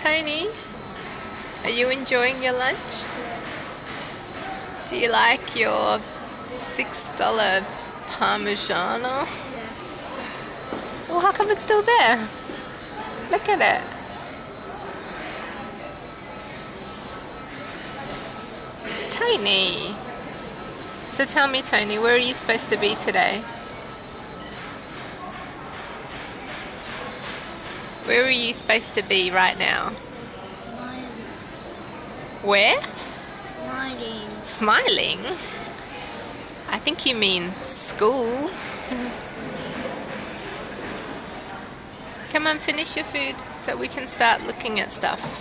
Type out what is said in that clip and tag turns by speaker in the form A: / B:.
A: Tony, are you enjoying your lunch? Do you like your $6 Parmigiano? Well, how come it's still there? Look at it. Tony. So tell me, Tony, where are you supposed to be today? Where are you supposed to be right now?
B: Smiling.
A: Where?
B: Smiling.
A: Smiling? I think you mean school. Come on, finish your food so we can start looking at stuff.